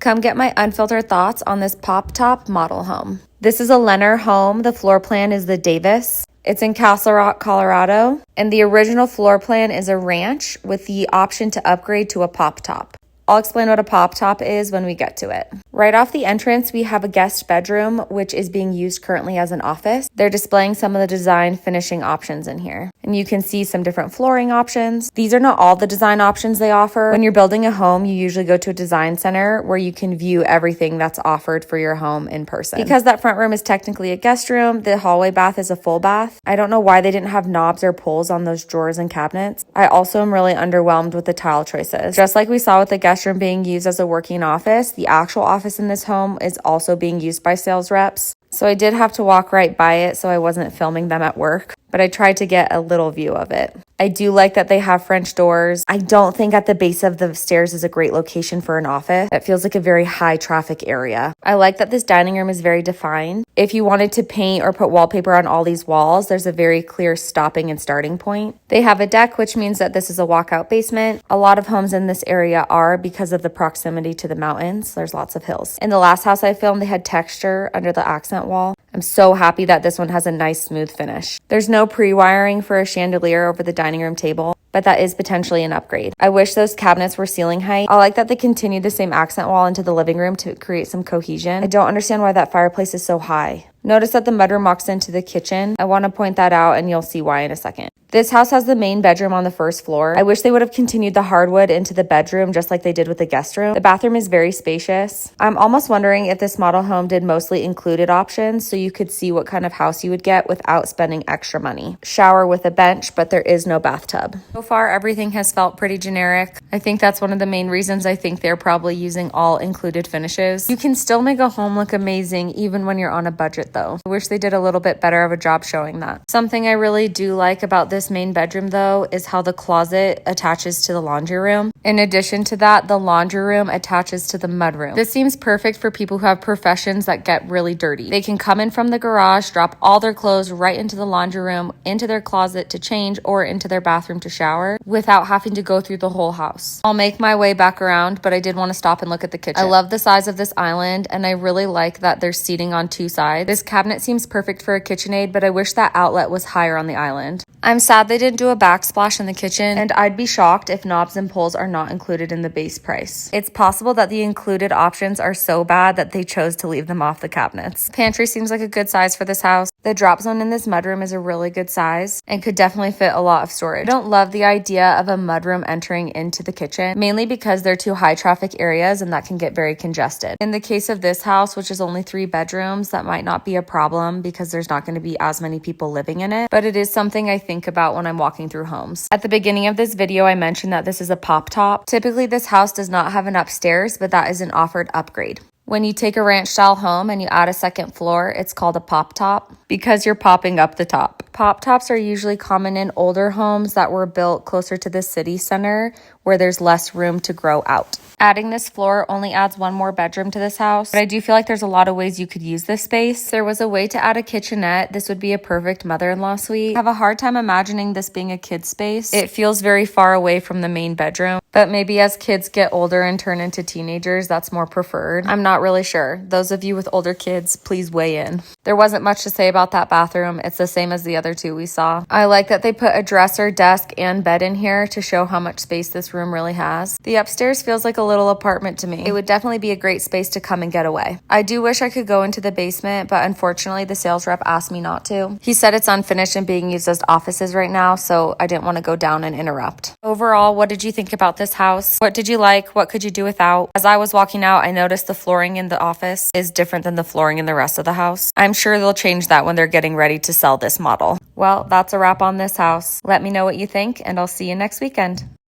Come get my unfiltered thoughts on this pop-top model home. This is a Lennar home. The floor plan is the Davis. It's in Castle Rock, Colorado, and the original floor plan is a ranch with the option to upgrade to a pop-top. I'll explain what a pop-top is when we get to it. Right off the entrance, we have a guest bedroom, which is being used currently as an office. They're displaying some of the design finishing options in here. And you can see some different flooring options. These are not all the design options they offer. When you're building a home, you usually go to a design center where you can view everything that's offered for your home in person. Because that front room is technically a guest room, the hallway bath is a full bath. I don't know why they didn't have knobs or pulls on those drawers and cabinets. I also am really underwhelmed with the tile choices. Just like we saw with the guest room being used as a working office, the actual office in this home is also being used by sales reps. So I did have to walk right by it, so I wasn't filming them at work, but I tried to get a little view of it. I do like that they have French doors. I don't think at the base of the stairs is a great location for an office. It feels like a very high traffic area. I like that this dining room is very defined. If you wanted to paint or put wallpaper on all these walls, there's a very clear stopping and starting point. They have a deck, which means that this is a walkout basement. A lot of homes in this area are because of the proximity to the mountains. There's lots of hills. In the last house I filmed, they had texture under the accent wall. I'm so happy that this one has a nice smooth finish. There's no pre-wiring for a chandelier over the dining room table, but that is potentially an upgrade. I wish those cabinets were ceiling height. I like that they continued the same accent wall into the living room to create some cohesion. I don't understand why that fireplace is so high. Notice that the mudroom walks into the kitchen. I want to point that out and you'll see why in a second. This house has the main bedroom on the first floor. I wish they would have continued the hardwood into the bedroom just like they did with the guest room. The bathroom is very spacious. I'm almost wondering if this model home did mostly included options so you could see what kind of house you would get without spending extra money. Shower with a bench, but there is no bathtub. So far, everything has felt pretty generic. I think that's one of the main reasons I think they're probably using all included finishes. You can still make a home look amazing even when you're on a budget though. I wish they did a little bit better of a job showing that. Something I really do like about this main bedroom though is how the closet attaches to the laundry room. In addition to that, the laundry room attaches to the mudroom. This seems perfect for people who have professions that get really dirty. They can come in from the garage, drop all their clothes right into the laundry room, into their closet to change, or into their bathroom to shower without having to go through the whole house. I'll make my way back around, but I did want to stop and look at the kitchen. I love the size of this island, and I really like that there's seating on two sides. This cabinet seems perfect for a KitchenAid, but I wish that outlet was higher on the island. I'm sad they didn't do a backsplash in the kitchen, and I'd be shocked if knobs and pulls are not included in the base price. It's possible that the included options are so bad that they chose to leave them off the cabinets. Pantry seems like a good size for this house. The drop zone in this mudroom is a really good size and could definitely fit a lot of storage. I don't love the idea of a mudroom entering into the kitchen, mainly because they're two high traffic areas and that can get very congested. In the case of this house, which is only 3 bedrooms, that might not be a problem because there's not going to be as many people living in it, but it is something I think about when I'm walking through homes. At the beginning of this video, I mentioned that this is a pop top. Typically, this house does not have an upstairs, but that is an offered upgrade. When you take a ranch style home and you add a second floor, it's called a pop top because you're popping up the top. Pop tops are usually common in older homes that were built closer to the city center where there's less room to grow out. Adding this floor only adds 1 more bedroom to this house, but I do feel like there's a lot of ways you could use this space. If there was a way to add a kitchenette, this would be a perfect mother-in-law suite. I have a hard time imagining this being a kid's space. It feels very far away from the main bedroom, but maybe as kids get older and turn into teenagers, that's more preferred. I'm not really sure. Those of you with older kids, please weigh in. There wasn't much to say about that bathroom. It's the same as the other 2 we saw. I like that they put a dresser, desk, and bed in here to show how much space this room really has. The upstairs feels like a little apartment to me. It would definitely be a great space to come and get away. I do wish I could go into the basement, but unfortunately the sales rep asked me not to. He said it's unfinished and being used as offices right now, so I didn't want to go down and interrupt. Overall, what did you think about this house? What did you like? What could you do without? As I was walking out, I noticed the flooring in the office is different than the flooring in the rest of the house. I'm sure they'll change that when they're getting ready to sell this model. Well, that's a wrap on this house. Let me know what you think, and I'll see you next weekend.